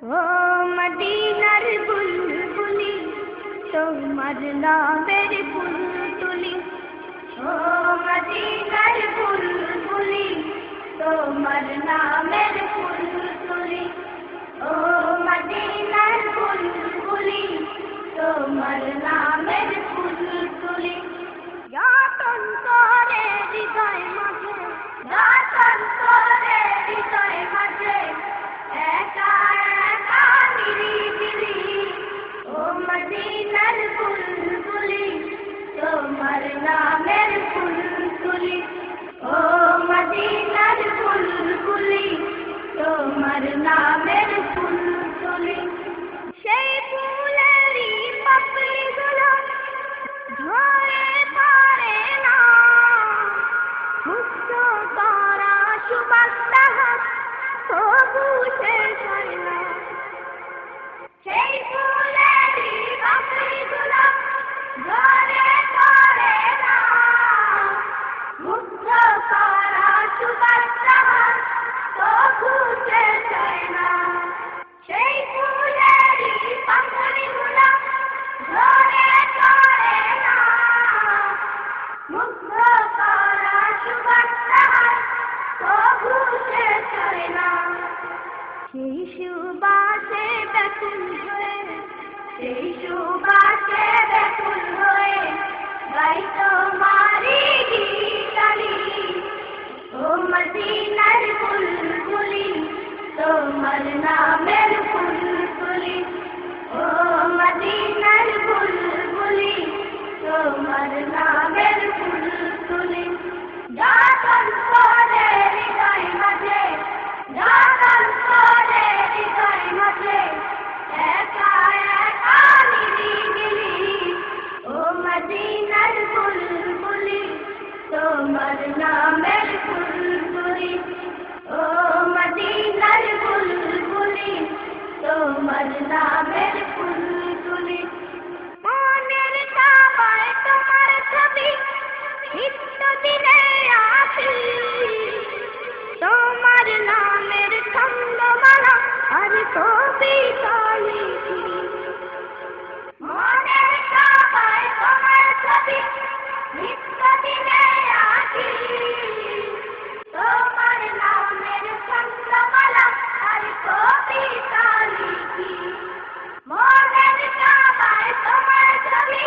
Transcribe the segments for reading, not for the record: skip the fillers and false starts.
ও মদিনার বুলবুলি তোমার নামের ফুল তুলি, ও মদিনার বুলবুলি তোমার নামের ফুল তুলি, ও মদিনার বুলবুলি তোমার নামের ফুল তুলি। যতন করে হৃদয় মাঝে, যতন করে হৃদয় মাঝে একা একা নিরিবিলি, ও মদিনার বুলবুলি তোমার নামের ফুল তুলি, ও মদিনার বুলবুলি তোমার নামের ফুল তুলি। সেই ফুলেরই পাপড়িগুলো ঝরে পড়ে না, মুক্ত করা সুবাস তাহার তবু শেষ হয় না। সেই ফুলেরই পাপড়িগুলো ঝরে পড়ে না, মুক্ত করা সুবাস তাহার তবু শেষ হয় না। সেই ফুলেরই পাপড়িগুলো ঝরে পড়ে না, মুগ্ধ করা সুবাস তাহার তবু শেষ হয় না। সেই সুবাসে ব্যাকুল হয়ে, সেই সুবাসে ব্যাকুল হয়ে গাই তোমারি গীতালি, ও মদিনার বুলবুলি তোমার নামের ফুল তুলি, ও মদিনার বুলবুলি তোমার নামের ফুল তুলি। যতন করে হৃদয় মাঝে, যতন করে হৃদয় মাঝে একা একা নিরিবিলি, ও মদিনার বুলবুলি তোমার নামের ফুল তুলি, ও মদিনার বুলবুলি তোমার নামের ফুল তুলি। মনের কাবায় তোমার ছবি নিত্য দিনে আসি, তোমার নামের ছন্দমালা আর কবিতা লিখি। মনের কাবায় তোমার ছবি নিত্য দিনে আসি, তোমার নামের ছন্দমালা আর কবিতা লিখি। মনের কাবায় তোমার ছবি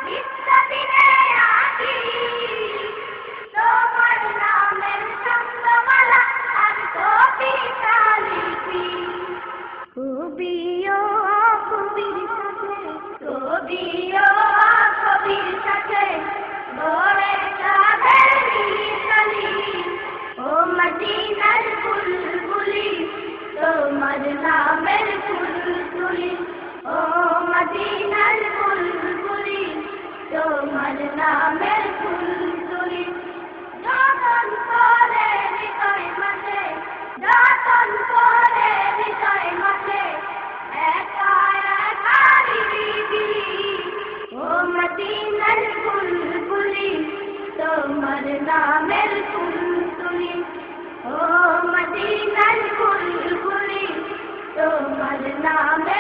নিত্য দিনে আসি, তোমার নামের ছন্দমালা আর কবিতা লিখি। কবিও কবির সাথে, কবিও কবির সাথে গড়ে কাঁধের মিতালি, ও মদিনার বুলবুলি তোমার নামের ফুল তুলি, ও মদিনার বুলবুলি তোমার নামের ফুল তুলি। যতন করে হৃদয় মাঝে, যতন করে হৃদয় মাঝে একা একা নিরিবিলি, ও মদিনার বুলবুলি তোমার নামের ফুল তুলি, ও মদিনার বুলবুলি তোমার নামের